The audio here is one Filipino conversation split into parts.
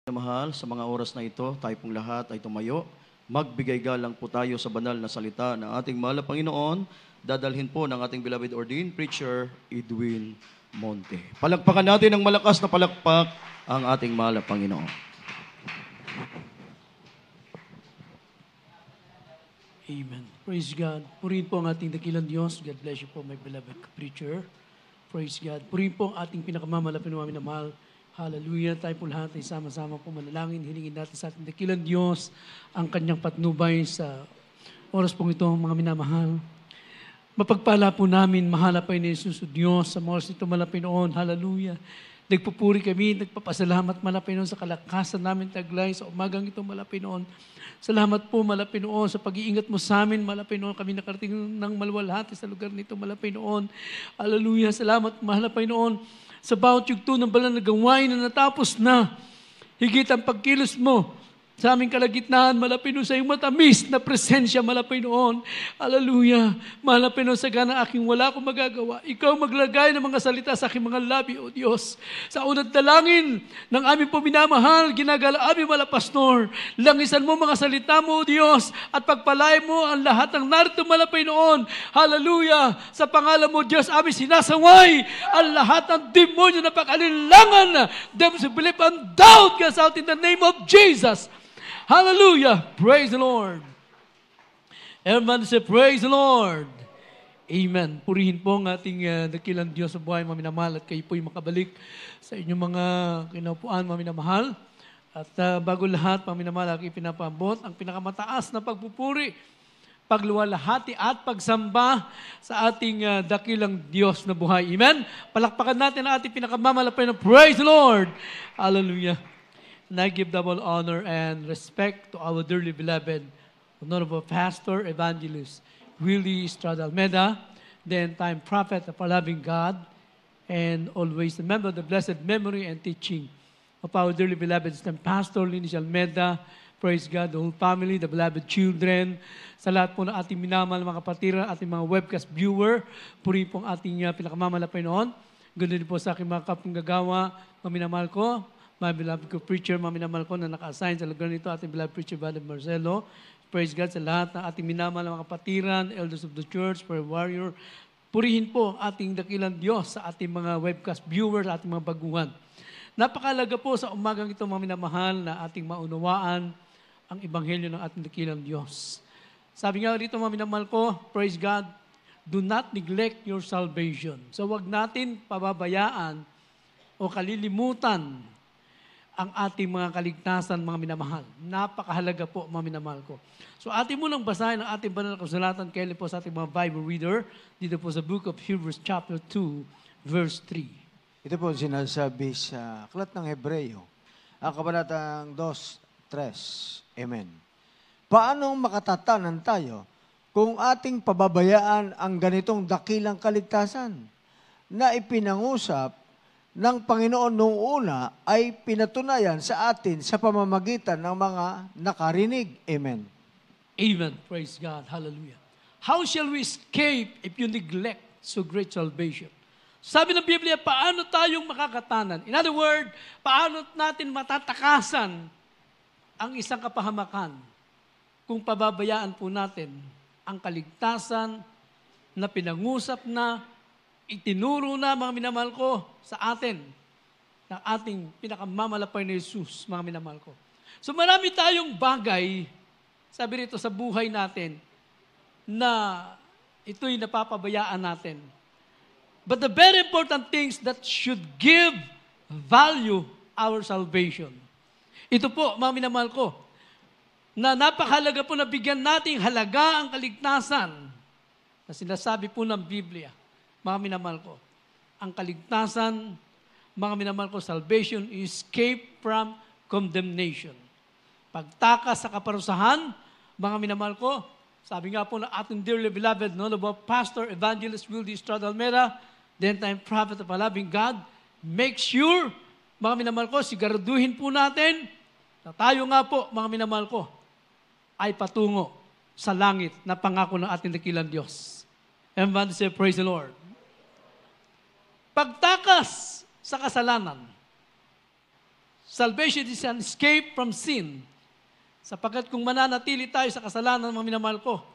Mahal, sa mga oras na ito, tayo pong lahat ay tumayo. Magbigay galang po tayo sa banal na salita ng ating mahal na Panginoon. Dadalhin po ng ating beloved ordained preacher, Edwin Monte. Palakpakan natin ng malakas na palakpak ang ating mahal na Panginoon. Amen. Praise God. Purihin po ang ating dakilang Diyos. God bless you po, my beloved preacher. Praise God. Purihin po ang ating pinakamamalapin namin na mahal. Hallelujah. Tayo po lahat ay sama-sama po manalangin. Hilingin natin sa ating dakilang Diyos ang kanyang patnubay sa oras pong ito, mga minamahal. Mapagpala po namin, mahala pa ni Jesus o Diyos sa oras ito, malapinoon. Hallelujah. Nagpupuri kami, nagpapasalamat malapinoon sa kalakasan namin taglay sa umagang ito, malapinoon. Salamat po, malapinoon, sa pag-iingat mo sa amin, malapinoon. Kami nakarating ng maluwalhati sa lugar nito, malapinoon. Hallelujah. Salamat, malapinoon. Sa bawat yugto ng banal na gawain na natapos na, higit ang pagkilos mo sa aming kalagitnaan, malapinoon sa iyong matamis na presensya, malapinoon. Hallelujah. Malapinoon sa gana aking wala akong magagawa. Ikaw maglagay ng mga salita sa aking mga labi, O Diyos. Sa unang dalangin ng aming po minamahal, ginagala aming malapastor. Langisan mo mga salita mo, O Diyos, at pagpalay mo ang lahat ng narito, malapinoon. Hallelujah. Sa pangalan mo, Diyos, aming sinasaway ang lahat ng demonyo na pag-alilangan. Devils who believe and doubt, cast out in the name of Jesus. Hallelujah! Praise the Lord! Everyone say, praise the Lord! Amen. Purihin po ang ating dakilang Diyos sa buhay, mga minamahal, at kayo po'y makabalik sa inyong mga kinaupuan, mga minamahal. At bago lahat, mga minamahal, aking pinapabot ang pinakamataas na pagpupuri, pagluwalhati at pagsamba sa ating dakilang Diyos na buhay. Amen? Palakpakan natin ang ating pinakamamalapay na praise the Lord! Hallelujah! And I give double honor and respect to our dearly beloved Honorable Pastor Evangelist Willie Estrada Almeida, the end-time prophet of our loving God, and always remember the blessed memory and teaching of our dearly beloved Pastor Linus Almeida. Praise God, the whole family, the beloved children, sa lahat po ng ating minamahal mga kapatiran, ating mga webcast viewer, puri po ang ating pinakamamalapay noon. Ganoon din po sa aking mga kapunggagawa, mga minamahal ko, my beloved preacher, mga minamahal ko na naka-assign sa lugar nito, ating beloved preacher, Brother Marcelo. Praise God sa lahat ng ating minamahal na mga kapatiran, elders of the church, prayer warrior. Purihin po ang ating dakilang Diyos sa ating mga webcast viewers, ating mga baguhan. Napakalaga po sa umagang ito, mga minamahal, na ating maunawaan ang ebanghelyo ng ating dakilang Diyos. Sabi nga rito, mga minamahal ko, praise God, do not neglect your salvation. So wag natin pababayaan o kalilimutan ang ating mga kaligtasan, mga minamahal. Napakahalaga po, mga minamahal ko. So ating munang basahin ang ating banal na kasulatan kailan po sa ating mga Bible reader, dito po sa Book of Hebrews chapter 2, verse 3. Ito po sinasabi sa Aklat ng Hebreo, ang kabanatang 2:3. Amen. Paanong makatatanan tayo kung ating pababayaan ang ganitong dakilang kaligtasan na ipinangusap ng Panginoon noong una ay pinatunayan sa atin sa pamamagitan ng mga nakarinig. Amen. Amen. Praise God. Hallelujah. How shall we escape if you neglect so great salvation? Sabi ng Biblia, paano tayong makakatanan? In other words, paano natin matatakasan ang isang kapahamakan kung pababayaan po natin ang kaligtasan na pinangusap na, itinuro na, mga minamahal ko, sa atin, ng ating pinakamamalapay na Jesus, mga minamahal ko. So marami tayong bagay, sabi rito sa buhay natin, na ito'y napapabayaan natin. But the very important things that should give value our salvation. Ito po, mga minamahal ko, na napakahalaga po na bigyan nating halaga ang kaligtasan na sinasabi po ng Biblia. Mga minamahal ko, ang kaligtasan, mga minamahal ko, salvation is escape from condemnation. Pagtakas sa kaparusahan, mga minamahal ko, sabi nga po na ating dearly beloved, Honorable Pastor Evangelist Willie Estrada Almeida, the end-time prophet of our loving God, make sure, mga minamahal ko, siguraduhin po natin na tayo nga po, mga minamahal ko, ay patungo sa langit na pangako ng ating dakilang Diyos. Everyone say, praise the Lord. Pagtakas sa kasalanan, Salvation is an escape from sin. Sapagkat kung mananatili tayo sa kasalanan, mga minamahal ko,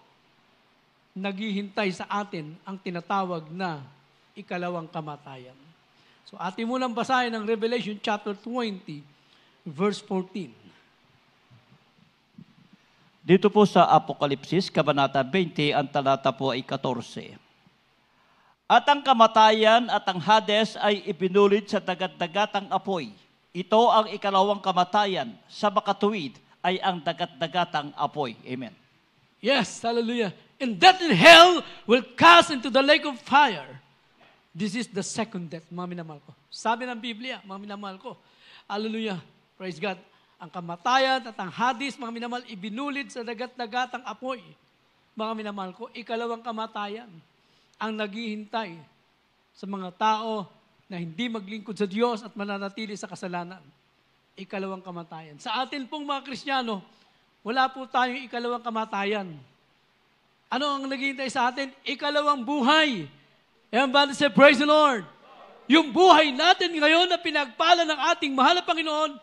naghihintay sa atin ang tinatawag na ikalawang kamatayan. So atin munang basahin ang Revelation chapter 20, verse 14. Dito po sa Apokalipsis, Kabanata 20, ang talata po ay 14. At ang kamatayan at ang Hades ay ibinulid sa dagat-dagatang apoy. Ito ang ikalawang kamatayan. Sa makatuwid ay ang dagat-dagatang apoy. Amen. Yes, hallelujah. And death and hell will cast into the lake of fire. This is the second death, mga minamahal ko. Sabi ng Biblia, mga minamahal ko. Hallelujah. Praise God. Ang kamatayan at ang Hades, mga minamahal, ibinulid sa dagat-dagatang apoy. Mga minamahal ko, ikalawang kamatayan ang naghihintay sa mga tao na hindi maglingkod sa Diyos at mananatili sa kasalanan. Ikalawang kamatayan. Sa atin pong mga Kristiyano, wala po tayong ikalawang kamatayan. Ano ang naghihintay sa atin? Ikalawang buhay. Everybody say, praise the Lord. Yung buhay natin ngayon na pinagpala ng ating mahal na Panginoon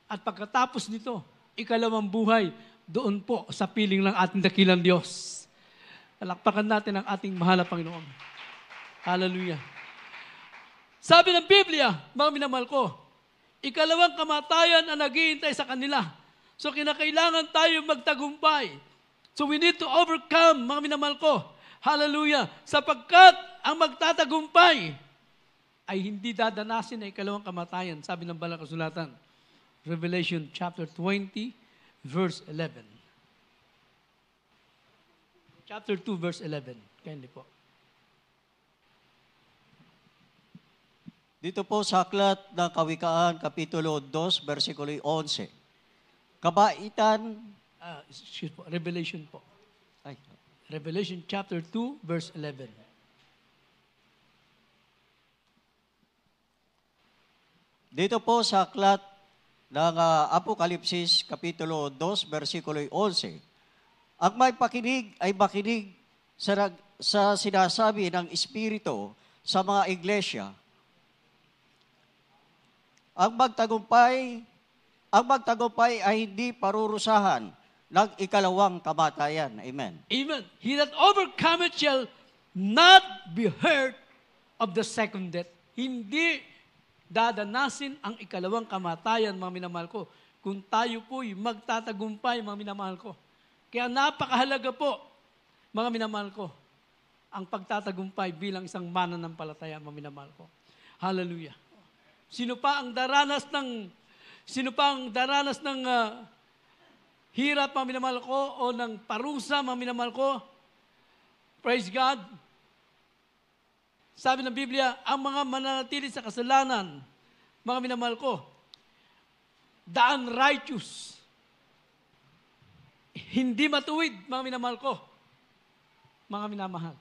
at pagkatapos nito, ikalawang buhay doon po sa piling ng ating dakilang Diyos. Palakpakan natin ang ating mahal na Panginoon. Hallelujah. Sabi ng Biblia, mga minamahal ko, ikalawang kamatayan ang naghihintay sa kanila. So kinakailangan tayo magtagumpay. So we need to overcome, mga minamahal ko. Hallelujah. Sapagkat ang magtatagumpay ay hindi dadanasin na ikalawang kamatayan. Sabi ng Banal na Kasulatan, Revelation chapter 20, verse 11. Chapter 2, verse 11. Kindly po. Dito po sa Aklat ng Kawikaan, Kapitulo 2, versikulo 11. Kabaitan, Excuse po, Revelation po. ay, Revelation chapter 2, verse 11. Dito po sa Aklat ng Apokalipsis, Kapitulo 2, versikulo 11. Ang may pakinig ay makinig sa sinasabi ng Espiritu sa mga iglesia. Ang magtagumpay ay hindi parurusahan ng ikalawang kamatayan. Amen. Amen. He that overcometh shall not be hurt of the second death. Hindi dadanasin ang ikalawang kamatayan, mga minamahal ko, kung tayo po'y magtatagumpay, mga minamahal ko. Kaya napakahalaga po, mga minamahal ko, ang pagtatagumpay bilang isang mananampalataya, mga minamahal ko. Hallelujah. Sino pa ang daranas ng hirap, mga minamahal ko, o ng parusa, mga minamahal ko? Praise God. Sabi ng Biblia, ang mga mananatili sa kasalanan, mga minamahal ko, the unrighteous, hindi matuwid, mga minamahal ko, mga minamahal.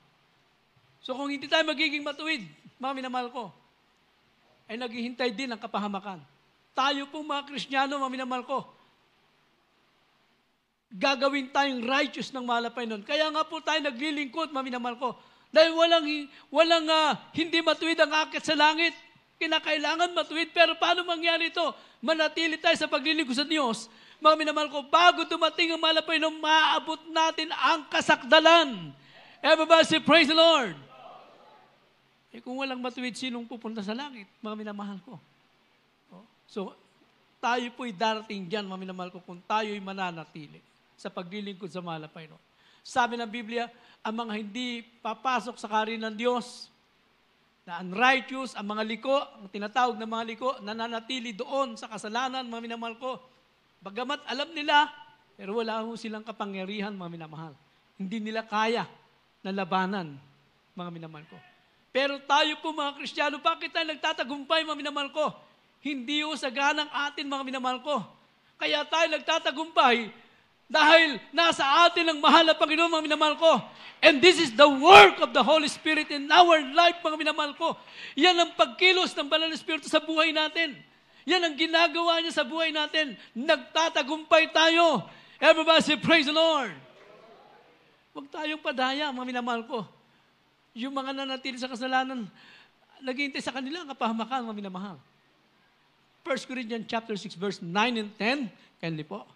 So kung hindi tayo magiging matuwid, mga minamahal ko, ay naghihintay din ang kapahamakan. Tayo pong mga Kristiyano, mga minamahal ko, gagawin tayong righteous ng mahal na Panginoon. Kaya nga po tayo naglilingkod, mga minamahal ko, dahil walang hindi matuwid ang akit sa langit. Kinakailangan matuwid. Pero paano mangyari ito? Manatili tayo sa paglilingkod sa Diyos. Mga minamahal ko, bago dumating ang mahal na Panginoon, maaabot natin ang kasakdalan. Everybody say, praise the Lord. Eh kung walang matuwid, sinong pupunta sa langit? Mga minamahal ko. So, tayo po'y darating dyan, mga minamahal ko, kung tayo'y mananatili sa paglilingkod sa mahal na Panginoon. Sabi ng Biblia, ang mga hindi papasok sa kaharian ng Diyos, na unrighteous, ang mga liko, ang tinatawag na mga liko, nananatili doon sa kasalanan, mga minamahal ko. Bagamat alam nila, pero wala ho silang kapangyarihan, mga minamahal. Hindi nila kaya na labanan, mga minamahal ko. Pero tayo po mga Kristiyano, bakit tayo nagtatagumpay, mga minamahal ko? Hindi ho sa ganang atin, mga minamahal ko. Kaya tayo nagtatagumpay dahil nasa atin ang mahal na Panginoon, mga minamahal ko. And this is the work of the Holy Spirit in our life, mga minamahal ko. Yan ang pagkilos ng Banal na Espiritu sa buhay natin. Yan ang ginagawa niya sa buhay natin. Nagtatagumpay tayo. Everybody say, praise the Lord. Huwag tayong padaya, mga minamahal ko. Yung mga nanatili sa kasalanan, naghihintay sa kanila ang kapahamakan, mga minamahal. 1 Corinthians chapter 6, verse 9 and 10. Kindly po.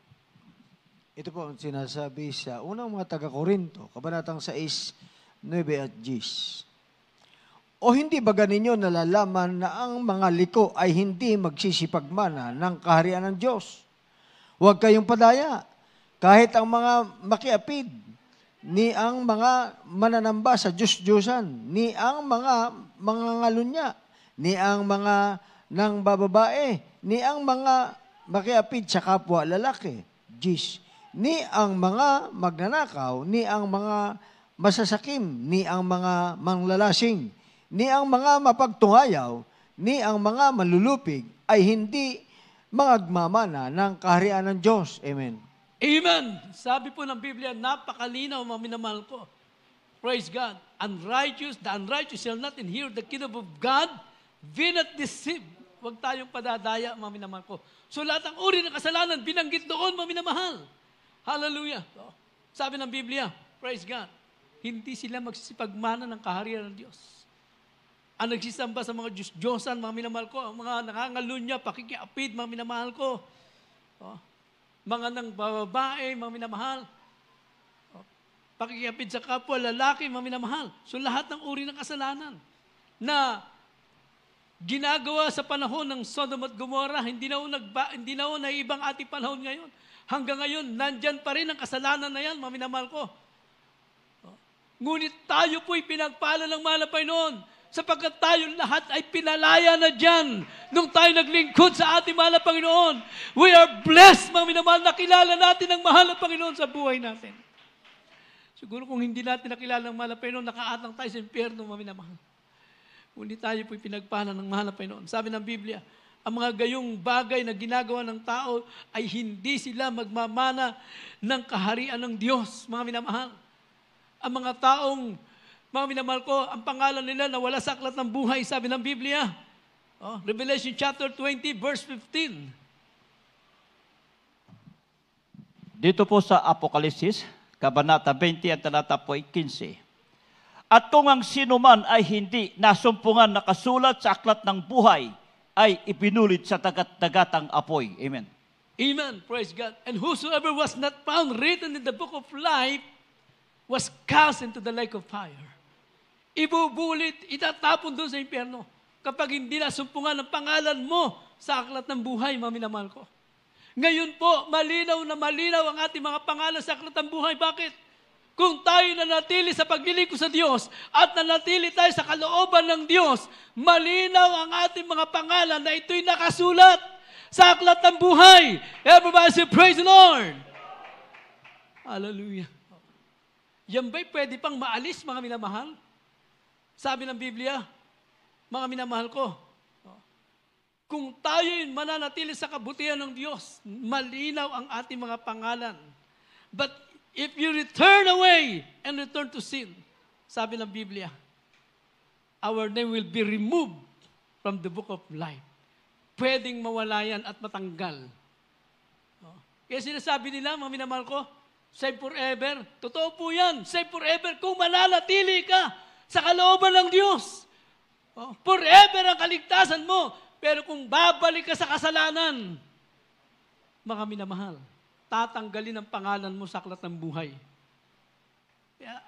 Ito po ang sinasabi sa unang mga taga-Korinto, kabanatang 6, 9 at 10. O hindi ba ganinyo nalalaman na ang mga liko ay hindi magsisipagmana ng kaharian ng Diyos? Huwag kayong padaya. Kahit ang mga makiapid, ni ang mga mananamba sa Diyos-Diyosan, ni ang mga ngalunya, ni ang mga nang bababae, ni ang mga makiapid sa kapwa lalaki, ni ang mga magnanakaw, ni ang mga masasakim, ni ang mga manglalasing, ni ang mga mapagtungayaw, ni ang mga malulupig, ay hindi magmamana ng kaharian ng Diyos. Amen. Amen. Sabi po ng Biblia, napakalinaw, mga minamahal ko. Praise God. The unrighteous shall not inherit the kingdom of God. Be not deceived. Huwag tayong padadaya, mga minamahal ko. So lahat ng uri ng kasalanan, binanggit doon, mga minamahal. Hallelujah. So, sabi ng Biblia, praise God, hindi sila magsisipagmana ng kaharian ng Diyos. Ang nagsisamba sa mga Diyos-Diyosan, mga minamahal ko, ang mga nangangalunya, pakikiapid, mga minamahal ko. Mga nang babae, mga minamahal. Pakikiapid sa kapwa, lalaki, mga minamahal. So lahat ng uri ng kasalanan na ginagawa sa panahon ng Sodom at Gomorrah, hindi na na ibang ating panahon ngayon. Hanggang ngayon, nandyan pa rin ang kasalanan na yan, mga minamahal ko. Ngunit tayo po'y pinagpala ng mahal na Panginoon, sapagkat tayo lahat ay pinalaya na dyan nung tayo naglingkod sa ating mahal na Panginoon. We are blessed, mga minamahal, nakilala natin ang mahal na Panginoon sa buhay natin. Siguro kung hindi natin nakilala ang mahal na Panginoon, nakaatang tayo sa impyerno, mga minamahal. Kundi tayo po'y pinagpala ng mahal na Panginoon. Sabi ng Biblia, ang mga gayong bagay na ginagawa ng tao ay hindi sila magmamana ng kaharian ng Diyos, mga minamahal. Ang mga taong, mga minamahal ko, ang pangalan nila na wala sa aklat ng buhay, sabi ng Biblia. Revelation chapter 20, verse 15. Dito po sa Apokalipsis, Kabanata 20 at talata po ay 15. At kung ang sinuman ay hindi nasumpungan nakasulat sa aklat ng buhay, ay ipinulit sa dagat-dagatang apoy. Amen. Amen. Praise God. And whosoever was not found written in the book of life was cast into the lake of fire. Ibubulit, itatapon doon sa impyerno kapag hindi nasumpungan ang pangalan mo sa aklat ng buhay, mga minamahal ko. Ngayon po, malinaw na malinaw ang ating mga pangalan sa aklat ng buhay. Bakit? Kung tayo nanatili sa paglilingkod sa Diyos at nanatili tayo sa kalooban ng Diyos, malinaw ang ating mga pangalan na ito'y nakasulat sa aklat ng buhay. Everybody say, praise the Lord! Hallelujah. Yan ba'y pwede pang maalis, mga minamahal? Sabi ng Biblia, mga minamahal ko, kung tayo'y mananatili sa kabutihan ng Diyos, malinaw ang ating mga pangalan. But if you return away and return to sin, sabi ng Biblia, our name will be removed from the book of life. Pwedeng mawala yan at matanggal. Kaya sinasabi nila, mga minamahal ko, save forever. Totoo po yan, save forever kung mananatili ka sa kalooban ng Diyos. Forever ang kaligtasan mo. Pero kung babalik ka sa kasalanan, mga minamahal, tatanggalin ang pangalan mo sa aklat ng buhay.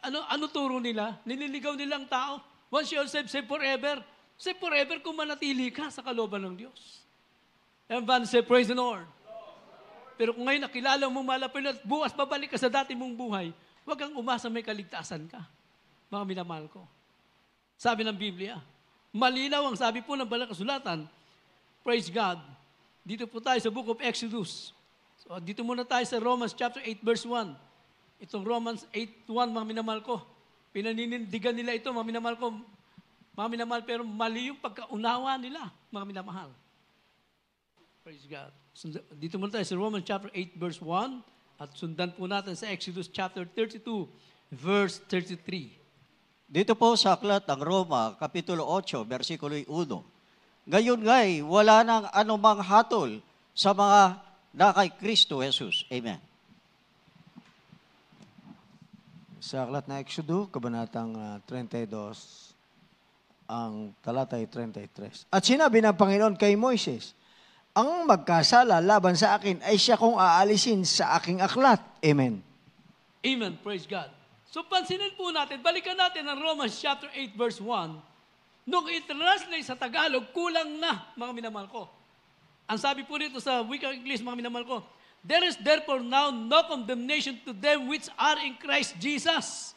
Ano turo nila? Nililigaw nilang tao. Once you're saved, save forever. Save forever kung manatili ka sa kalooban ng Diyos. Everyone say, praise the Lord. Pero kung ngayon nakilala mo malapit at bukas babalik ka sa dati mong buhay, huwag kang umasa may kaligtasan ka. Mga minamahal ko. Sabi ng Biblia, malinaw ang sabi po ng Banal na Kasulatan, praise God. Dito po tayo sa book of Exodus. So, dito muna tayo sa Romans chapter 8 verse 1. Itong Romans 8:1, mga minamahal ko. Pinaninindigan nila ito, mga minamahal ko. Mga minamahal, pero mali yung pagkaunawa nila, mga minamahal. Praise God. Dito muna tayo sa Romans chapter 8 verse 1 at sundan po natin sa Exodus chapter 32 verse 33. Dito po sa aklat ng Roma, Kapitulo 8, versikulo 1. Ngayon nga'y wala nang anumang hatol sa mga na kay Kristo Jesus. Amen. Sa aklat na Exodo, kabanatang 32, ang talata ay 33. At sinabi ng Panginoon kay Moises, ang magkasala laban sa akin ay siya kong aalisin sa aking aklat. Amen. Amen. Praise God. So pansinin po natin, balikan natin ang Romans chapter 8 verse 1. Nung i-translate sa Tagalog, kulang na, mga minamahal ko. Ang sabi po dito sa wikang English, mga minamahal ko, there is therefore now no condemnation to them which are in Christ Jesus.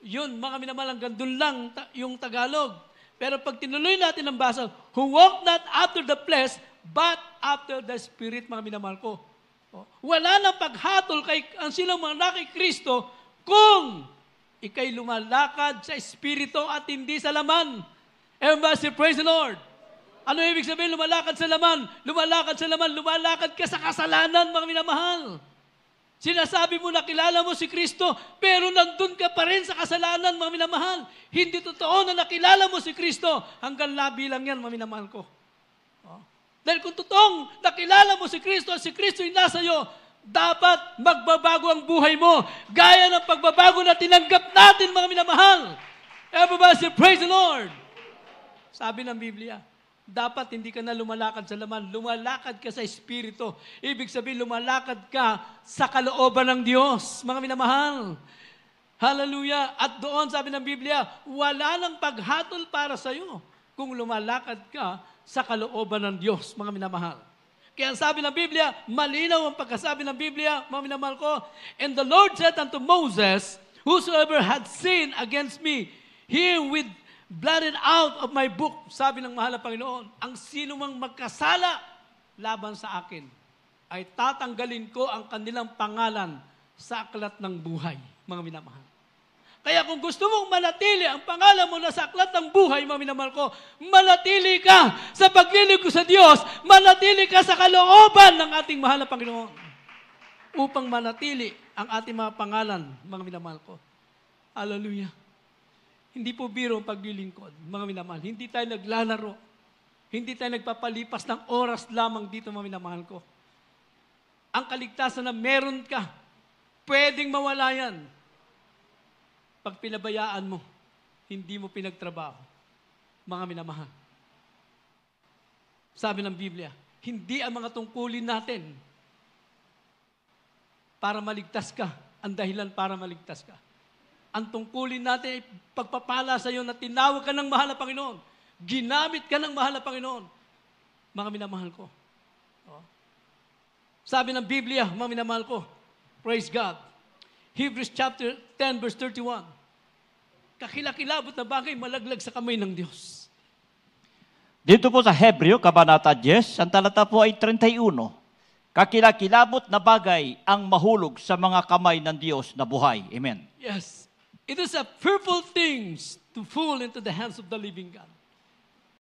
Yun, mga minamahal, hanggang doon lang yung Tagalog. Pero pag tinuloy natin ang basa, who walk not after the flesh, but after the Spirit, mga minamahal ko. Wala nang paghatol kay ang silang mga kay Kristo kung ikay lumalakad sa Espiritu at hindi sa laman. Everybody praise the Lord. Ano ibig sabihin lumalakad sa laman? Lumalakad sa laman, lumalakad ka sa kasalanan, mga minamahal. Sinasabi mo na kilala mo si Kristo, pero nandun ka pa rin sa kasalanan, mga minamahal. Hindi totoo na nakilala mo si Kristo. Hanggang labi lang yan, mga minamahal ko. Dahil kung totoong nakilala mo si Kristo at si Kristo ay nasa iyo, dapat magbabago ang buhay mo. Gaya ng pagbabago na tinanggap natin, mga minamahal. Everybody say, praise the Lord. Sabi ng Biblia, dapat hindi ka na lumalakad sa laman, lumalakad ka sa Espiritu. Ibig sabihin, lumalakad ka sa kalooban ng Diyos, mga minamahal. Hallelujah. At doon, sabi ng Biblia, wala nang paghatol para sa iyo kung lumalakad ka sa kalooban ng Diyos, mga minamahal. Kaya ang sabi ng Biblia, malinaw ang pagkasabi ng Biblia, mga minamahal ko, and the Lord said unto Moses, whosoever had sinned against me, him with blotted out of my book, sabi ng mahal na Panginoon, ang sino mang magkasala laban sa akin, ay tatanggalin ko ang kanilang pangalan sa aklat ng buhay, mga minamahal. Kaya kung gusto mong manatili ang pangalan mo na sa aklat ng buhay, mga minamahal ko, manatili ka sa paglilingkod sa Diyos, manatili ka sa kalooban ng ating mahal na Panginoon upang manatili ang ating mga pangalan, mga minamahal ko. Hallelujah. Hindi po biro ang paglilingkod, mga minamahal. Hindi tayo naglalaro. Hindi tayo nagpapalipas ng oras lamang dito, mga minamahal ko. Ang kaligtasan na meron ka, pwedeng mawala yan. Pag pinabayaan mo, hindi mo pinagtrabaho, mga minamahal. Sabi ng Biblia, hindi ang mga tungkulin natin para maligtas ka, ang dahilan para maligtas ka. Ang tungkulin natin ay pagpapala sa iyo na tinawag ka ng mahal na Panginoon. Ginamit ka ng mahal na Panginoon. Mga minamahal ko. Sabi ng Biblia, mga minamahal ko, praise God. Hebrews chapter 10 verse 31. Kakilakilabot na bagay malaglag sa kamay ng Diyos. Dito po sa Hebreo, Kabanata 10, ang talata po ay 31. Kakilakilabot na bagay ang mahulog sa mga kamay ng Diyos na buhay. Amen. Yes. It is a fearful thing to fall into the hands of the living God.